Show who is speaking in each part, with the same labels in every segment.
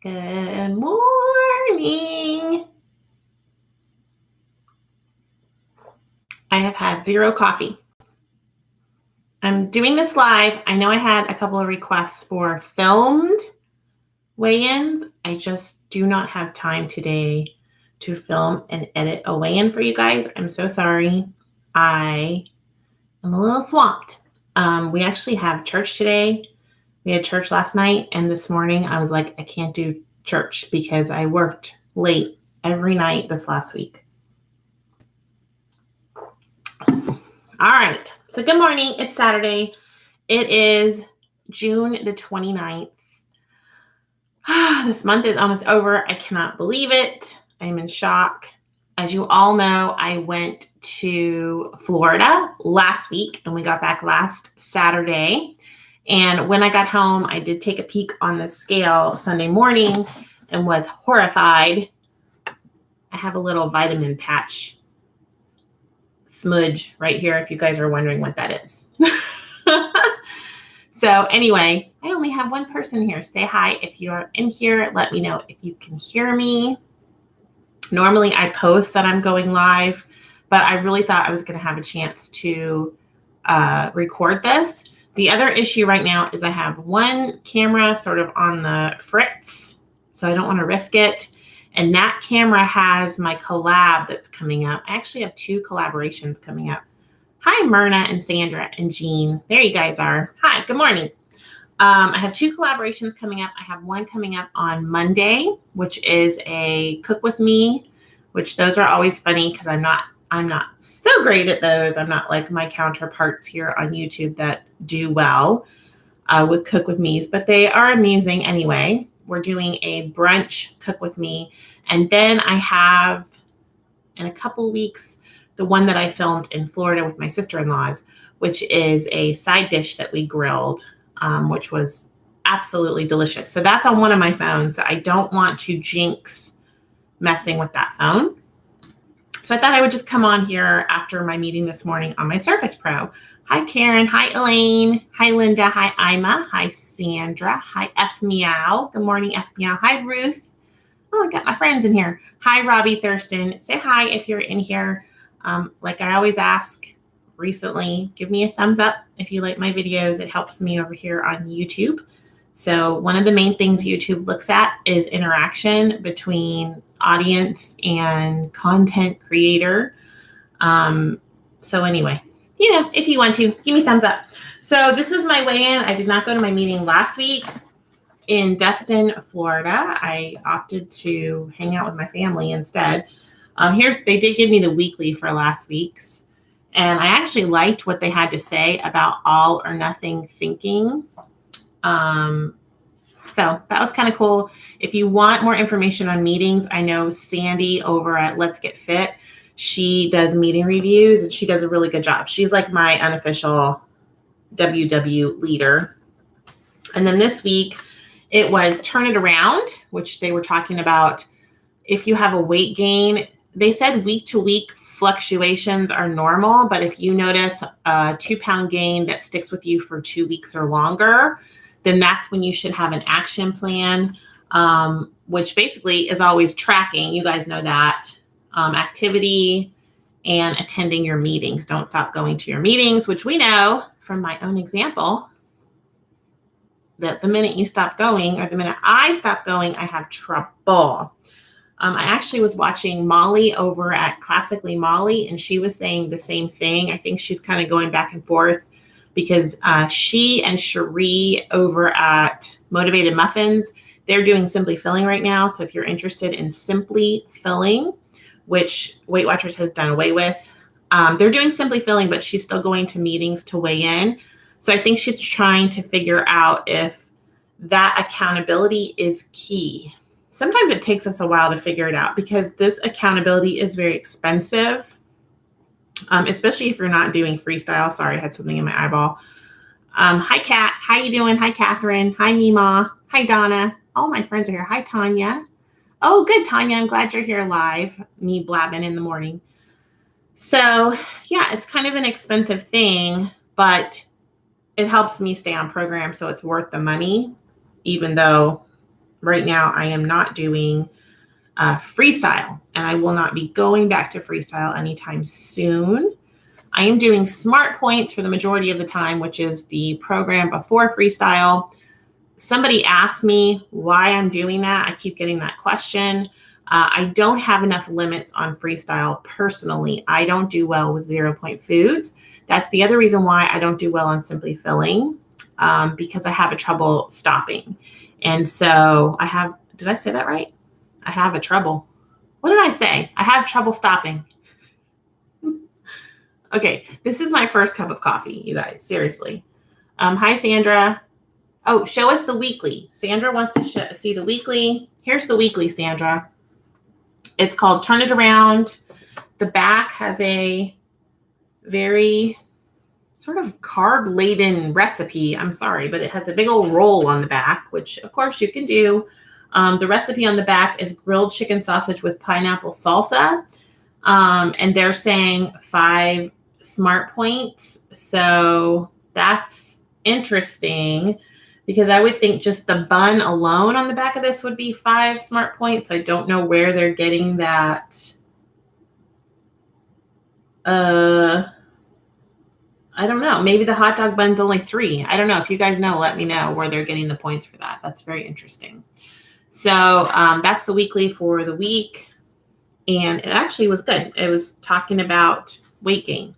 Speaker 1: Good morning. I have had zero coffee. I'm doing this live. I know I had a couple of requests for filmed weigh-ins. I just do not have time today to film and edit a weigh-in for you guys. I'm so sorry. I am a little swamped. We actually have church today. We had church last night, and this morning I was like, I can't do church because I worked late every night this last week. All right. So good morning. It's Saturday. It is June the 29th. This month is almost over. I cannot believe it. I'm in shock. As you all know, I went to Florida last week and we got back last Saturday. And when I got home, I did take a peek on the scale Sunday morning and was horrified. I have a little vitamin patch smudge right here if you guys are wondering what that is. So anyway, I only have one person here. Say hi if you're in here. Let me know if you can hear me. Normally I post that I'm going live, but I really thought I was going to have a chance to record this. The other issue right now is I have one camera sort of on the fritz, so I don't want to risk it. And that camera has my collab that's coming up. I actually have two collaborations coming up. Hi, Myrna and Sandra and Jean. There you guys are. Hi, good morning. I have two collaborations coming up. I have one coming up on Monday, which is a cook with me, which those are always funny because I'm not so great at those. I'm not like my counterparts here on YouTube that do well with cook with me's, but they are amusing anyway. We're doing a brunch cook with me. And then I have in a couple weeks, the one that I filmed in Florida with my sister-in-laws, which is a side dish that we grilled, which was absolutely delicious. So that's on one of my phones. So I don't want to jinx messing with that phone. So I thought I would just come on here after my meeting this morning on my Surface Pro. Hi, Karen. Hi, Elaine. Hi, Linda. Hi, Ima. Hi, Sandra. Hi, F Meow. Good morning, F Meow. Hi, Ruth. Oh, I got my friends in here. Hi, Robbie Thurston. Say hi if you're in here. Like I always ask recently, give me a thumbs up if you like my videos. It helps me over here on YouTube. So one of the main things YouTube looks at is interaction between audience and content creator. So anyway, if you want to, give me a thumbs up. So this was my weigh-in. I did not go to my meeting last week in Destin, Florida. I opted to hang out with my family instead. They did give me the weekly for last week's, and I actually liked what they had to say about all or nothing thinking. So that was kind of cool. If you want more information on meetings, I know Sandy over at Let's Get Fit, she does meeting reviews and she does a really good job. She's like my unofficial WW leader. And then this week it was Turn It Around, which they were talking about if you have a weight gain. They said week to week fluctuations are normal, but if you notice a 2-pound gain that sticks with you for 2 weeks or longer, then that's when you should have an action plan, which basically is always tracking. You guys know that activity and attending your meetings. Don't stop going to your meetings, which we know from my own example that the minute you stop going or the minute I stop going, I have trouble. I actually was watching Molly over at Classically Molly, and she was saying the same thing. I think she's kind of going back and forth because she and Cherie over at Motivated Muffins, they're doing Simply Filling right now. So if you're interested in Simply Filling, which Weight Watchers has done away with, they're doing Simply Filling, but she's still going to meetings to weigh in. So I think she's trying to figure out if that accountability is key. Sometimes it takes us a while to figure it out because this accountability is very expensive, especially if you're not doing freestyle. Sorry, I had something in my eyeball. Hi, Kat. How you doing? Hi, Catherine. Hi, Mima. Hi, Donna. All my friends are here. Hi, Tanya. Oh, good, Tanya. I'm glad you're here live. Me blabbing in the morning. So, yeah, it's kind of an expensive thing, but it helps me stay on program, so it's worth the money, even though right now I am not doing freestyle, and I will not be going back to freestyle anytime soon. I am doing Smart Points for the majority of the time, which is the program before freestyle. Somebody asked me why I'm doing that. I keep getting that question. I don't have enough limits on freestyle personally. I don't do well with 0-point foods. That's the other reason why I don't do well on Simply Filling, because I have a trouble stopping. And so did I say that right? I have a trouble. What did I say? I have trouble stopping. Okay, this is my first cup of coffee, you guys, seriously. Hi, Sandra. Oh, show us the weekly. Sandra wants to see the weekly. Here's the weekly, Sandra. It's called Turn It Around. The back has a very sort of carb-laden recipe. I'm sorry, but it has a big old roll on the back, which of course you can do. The recipe on the back is grilled chicken sausage with pineapple salsa. And they're saying 5 smart points. So that's interesting, because I would think just the bun alone on the back of this would be 5 smart points. So I don't know where they're getting that. I don't know. Maybe the hot dog bun's only 3. I don't know. If you guys know, let me know where they're getting the points for that. That's very interesting. So that's the weekly for the week. And it actually was good. It was talking about weight gain.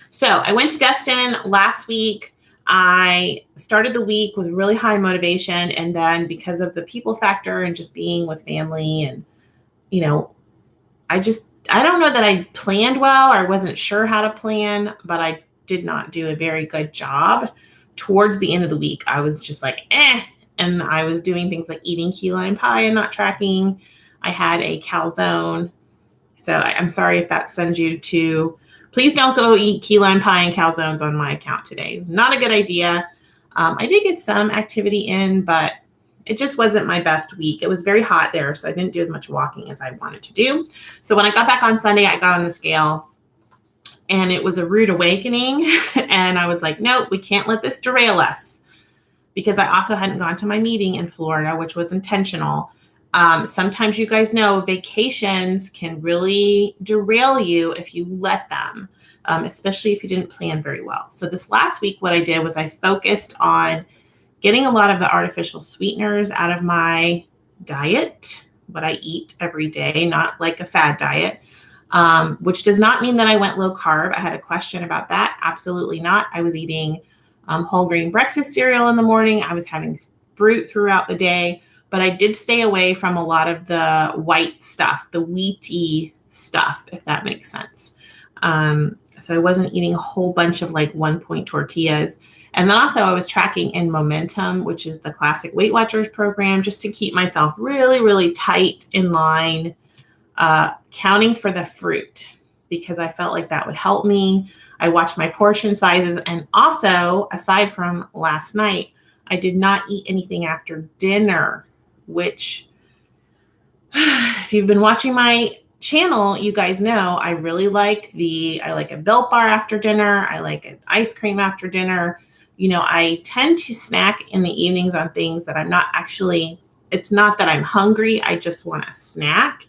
Speaker 1: So I went to Destin last week. I started the week with really high motivation. And then because of the people factor and just being with family and, you know, I don't know that I planned well, or I wasn't sure how to plan, but I did not do a very good job. Towards the end of the week, I was just like, and I was doing things like eating key lime pie and not tracking. I had a calzone. So I'm sorry if that sends you to, please don't go eat key lime pie and calzones on my account today. Not a good idea. I did get some activity in, but it just wasn't my best week. It was very hot there, so I didn't do as much walking as I wanted to do. So when I got back on Sunday, I got on the scale, and it was a rude awakening. And I was like, nope, we can't let this derail us, because I also hadn't gone to my meeting in Florida, which was intentional. Sometimes you guys know vacations can really derail you if you let them, especially if you didn't plan very well. So this last week, what I did was I focused on getting a lot of the artificial sweeteners out of my diet, what I eat every day, not like a fad diet, which does not mean that I went low carb. I had a question about that. Absolutely not. I was eating whole grain breakfast cereal in the morning. I was having fruit throughout the day, but I did stay away from a lot of the white stuff, the wheaty stuff, if that makes sense. So I wasn't eating a whole bunch of like 1-point tortillas. And then also I was tracking in Momentum, which is the classic Weight Watchers program, just to keep myself really, really tight in line, counting for the fruit, because I felt like that would help me. I watched my portion sizes. And also, aside from last night, I did not eat anything after dinner, which if you've been watching my channel, you guys know I really like I like a Built Bar after dinner. I like an ice cream after dinner. You know, I tend to snack in the evenings on things that I'm not actually, it's not that I'm hungry. I just want a snack.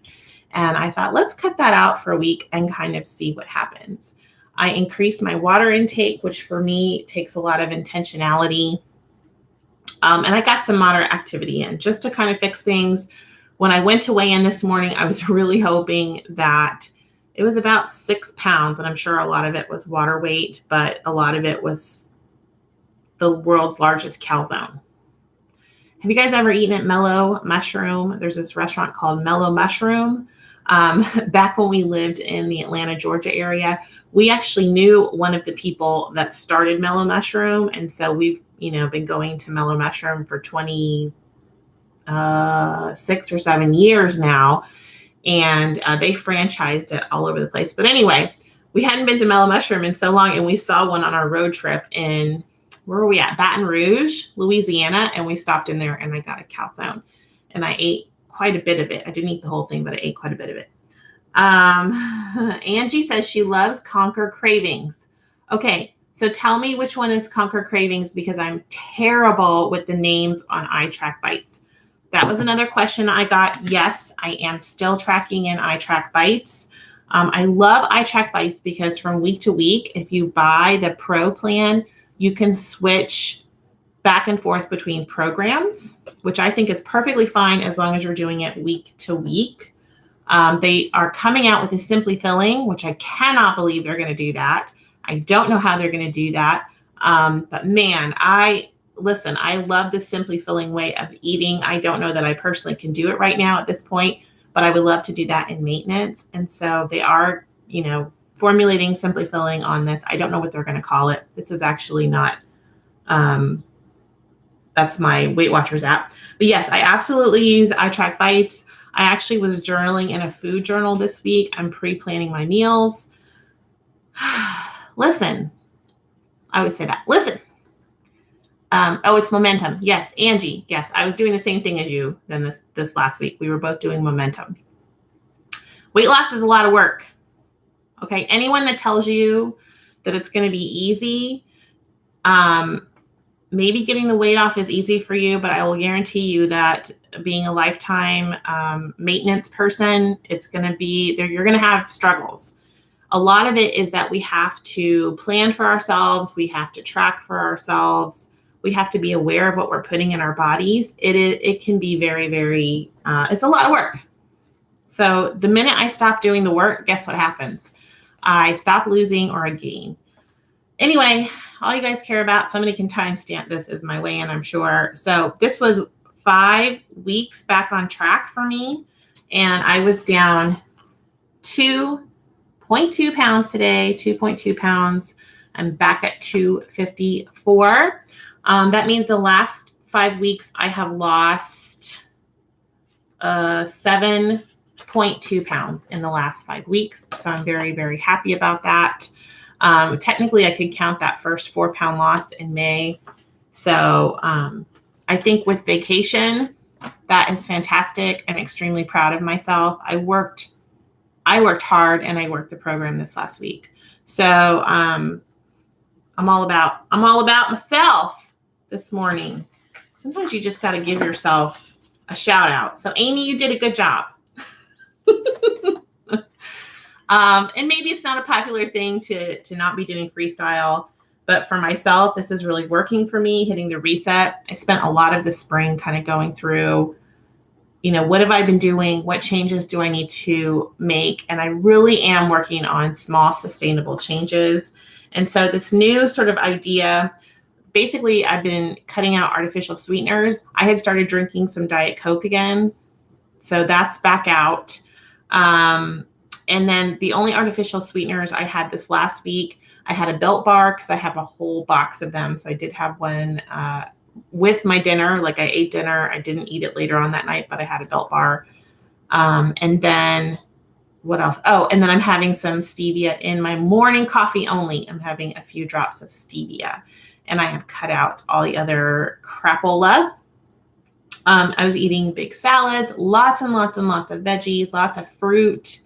Speaker 1: And I thought, let's cut that out for a week and kind of see what happens. I increased my water intake, which for me takes a lot of intentionality. And I got some moderate activity in just to kind of fix things. When I went to weigh in this morning, I was really hoping that it was about 6 pounds. And I'm sure a lot of it was water weight, but a lot of it was the world's largest calzone. Have you guys ever eaten at Mellow Mushroom? There's this restaurant called Mellow Mushroom. Back when we lived in the Atlanta, Georgia area, we actually knew one of the people that started Mellow Mushroom. And so we've, been going to Mellow Mushroom for 26 or 7 years now. And they franchised it all over the place. But anyway, we hadn't been to Mellow Mushroom in so long, and we saw one on our road trip in, where were we at? Baton Rouge, Louisiana. And we stopped in there and I got a calzone, and I ate quite a bit of it. I didn't eat the whole thing, but I ate quite a bit of it. Angie says she loves Conquer Cravings. Okay, so tell me which one is Conquer Cravings, because I'm terrible with the names on iTrack Bites. That was another question I got. Yes, I am still tracking in iTrack Bites. I love iTrack Bites because from week to week, if you buy the Pro plan, you can switch back and forth between programs, which I think is perfectly fine as long as you're doing it week to week. They are coming out with a Simply Filling, which I cannot believe they're going to do that. I don't know how they're going to do that. But man, I love the Simply Filling way of eating. I don't know that I personally can do it right now at this point, but I would love to do that in maintenance. And so they are, formulating Simply Filling on this. I don't know what they're going to call it. This is actually not, that's my Weight Watchers app. But yes, I absolutely use iTrack Bites. I actually was journaling in a food journal this week. I'm pre-planning my meals. Listen, I always say that. Listen. It's momentum. Yes, Angie. Yes, I was doing the same thing as you then this last week. We were both doing momentum. Weight loss is a lot of work. Okay, anyone that tells you that it's going to be easy, maybe getting the weight off is easy for you, but I will guarantee you that being a lifetime maintenance person, it's going to be there. You're going to have struggles. A lot of it is that we have to plan for ourselves. We have to track for ourselves. We have to be aware of what we're putting in our bodies. It can be very, very, it's a lot of work. So the minute I stop doing the work, guess what happens? I stop losing or I gain. Anyway, all you guys care about, somebody can timestamp this as my weigh-in, I'm sure. So this was 5 weeks back on track for me. And I was down 2.2 pounds today, 2.2 pounds. I'm back at 254. That means the last 5 weeks I have lost 7.2 pounds in the last 5 weeks. So I'm very, very happy about that. Technically, I could count that first 4-pound loss in May. So I think with vacation, that is fantastic. I'm extremely proud of myself. I worked hard and I worked the program this last week. So I'm all about myself this morning. Sometimes you just got to give yourself a shout out. So Amy, you did a good job. And maybe it's not a popular thing to not be doing freestyle, but for myself, this is really working for me, hitting the reset. I spent a lot of the spring kind of going through, what have I been doing? What changes do I need to make? And I really am working on small, sustainable changes. And so this new sort of idea, basically I've been cutting out artificial sweeteners. I had started drinking some Diet Coke again. So that's back out. And then the only artificial sweeteners I had this last week, I had a Built Bar because I have a whole box of them. So I did have one with my dinner. Like I ate dinner. I didn't eat it later on that night, but I had a Built Bar. And then what else? Oh, and then I'm having some stevia in my morning coffee only. I'm having a few drops of stevia. And I have cut out all the other crapola. I was eating big salads, lots and lots and lots of veggies, lots of fruit.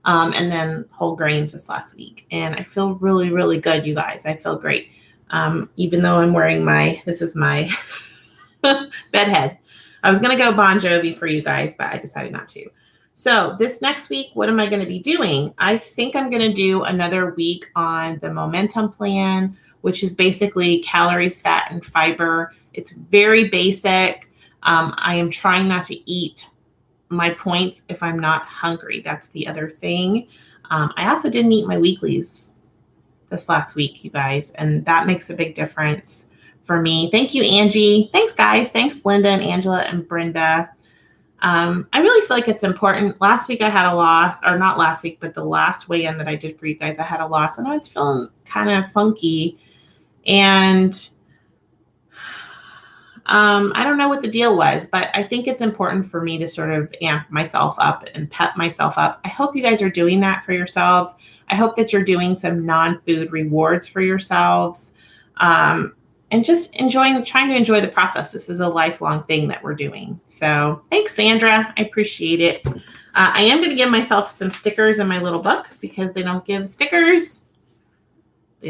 Speaker 1: And then whole grains this last week. And I feel really, really good, you guys. I feel great. Even though I'm wearing this is my bedhead. I was going to go Bon Jovi for you guys, but I decided not to. So this next week, what am I going to be doing? I think I'm going to do another week on the Momentum Plan, which is basically calories, fat, and fiber. It's very basic. I am trying not to eat my points if I'm not hungry. That's the other thing. I also didn't eat my weeklies this last week, you guys, and that makes a big difference for me. Thank you, Angie. Thanks, guys. Thanks, Linda and Angela and Brenda. I really feel like it's important. Last week I had a loss, or not last week, but the last weigh-in that I did for you guys, I had a loss and I was feeling kind of funky. And I don't know what the deal was, but I think it's important for me to sort of amp myself up and pep myself up. I hope you guys are doing that for yourselves. I hope that you're doing some non-food rewards for yourselves, and just trying to enjoy the process. This is a lifelong thing that we're doing. So thanks, Sandra. I appreciate it. I am going to give myself some stickers in my little book because they don't give stickers. They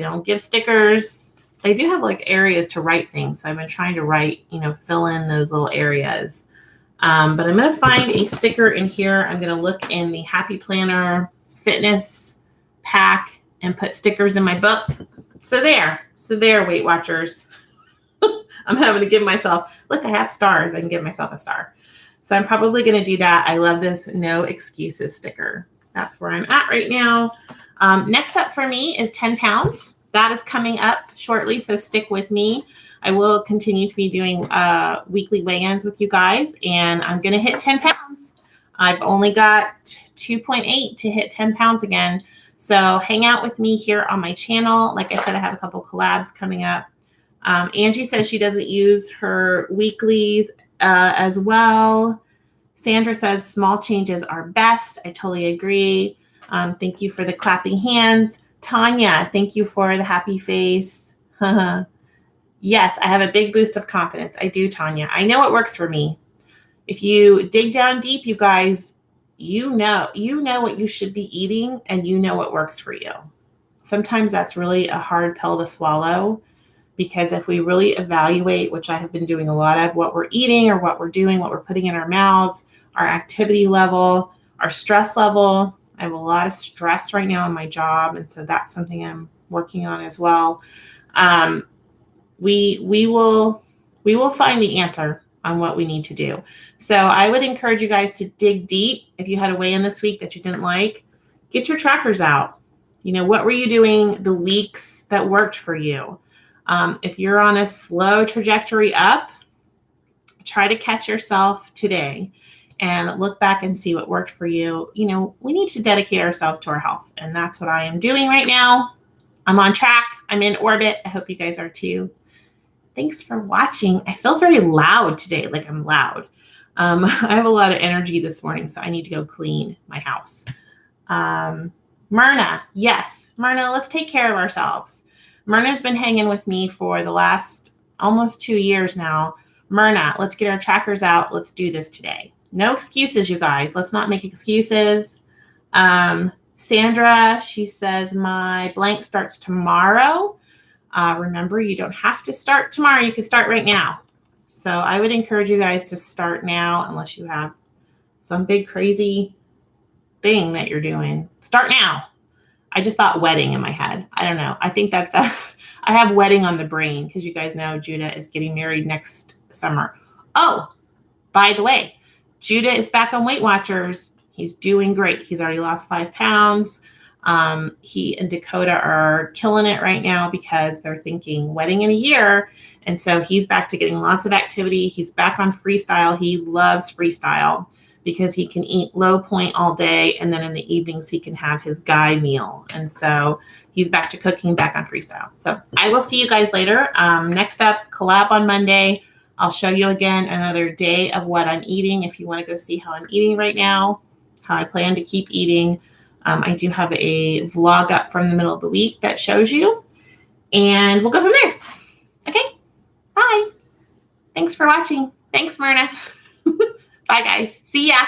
Speaker 1: do have like areas to write things. So I've been trying to write, fill in those little areas. But I'm going to find a sticker in here. I'm going to look in the Happy Planner fitness pack and put stickers in my book. So there, Weight Watchers. I'm having to give myself, look, I have stars. I can give myself a star. So I'm probably going to do that. I love this no excuses sticker. That's where I'm at right now. Next up for me is 10 pounds. That is coming up shortly, so stick with me. I will continue to be doing weekly weigh-ins with you guys, and I'm going to hit 10 pounds. I've only got 2.8 to hit 10 pounds again. So hang out with me here on my channel. Like I said, I have a couple collabs coming up. Angie says she doesn't use her weeklies as well. Sandra says small changes are best. I totally agree. Thank you for the clapping hands. Tanya, thank you for the happy face. Yes, I have a big boost of confidence. I do, Tanya. I know what works for me. If you dig down deep, you guys, you know what you should be eating and you know what works for you. Sometimes that's really a hard pill to swallow, because if we really evaluate, which I have been doing a lot of, what we're eating or what we're doing, what we're putting in our mouths, our activity level, our stress level. I have a lot of stress right now in my job, and so that's something I'm working on as well. We will find the answer on what we need to do. So I would encourage you guys to dig deep. If you had a weigh-in this week that you didn't like, get your trackers out. You know, what were you doing the weeks that worked for you? If you're on a slow trajectory up, try to catch yourself today and look back and see what worked for you. You know, we need to dedicate ourselves to our health, and that's what I am doing right now. I'm on track. I'm in orbit. I hope you guys are too. Thanks for watching. I feel very loud today, like I'm loud. I have a lot of energy this morning, so I need to go clean my house. Myrna, yes. Myrna, let's take care of ourselves. Myrna's been hanging with me for the last almost 2 years now. Myrna, let's get our trackers out. Let's do this today. No excuses, you guys. Let's not make excuses. Sandra, she says, my blank starts tomorrow. Remember, you don't have to start tomorrow. You can start right now. So I would encourage you guys to start now, unless you have some big crazy thing that you're doing. Start now. I just thought wedding in my head. I don't know. I think that I have wedding on the brain, because you guys know Judah is getting married next summer. Oh, by the way, Judah is back on Weight Watchers. He's doing great. He's already lost 5 pounds. He and Dakota are killing it right now because they're thinking wedding in a year. And so he's back to getting lots of activity. He's back on freestyle. He loves freestyle because he can eat low point all day, and then in the evenings he can have his guy meal. And so he's back to cooking, back on freestyle. So I will see you guys later. Next up, collab on Monday. I'll show you again another day of what I'm eating. If you want to go see how I'm eating right now, how I plan to keep eating. I do have a vlog up from the middle of the week that shows you, and we'll go from there. Okay, bye. Thanks for watching. Thanks, Myrna. Bye, guys. See ya.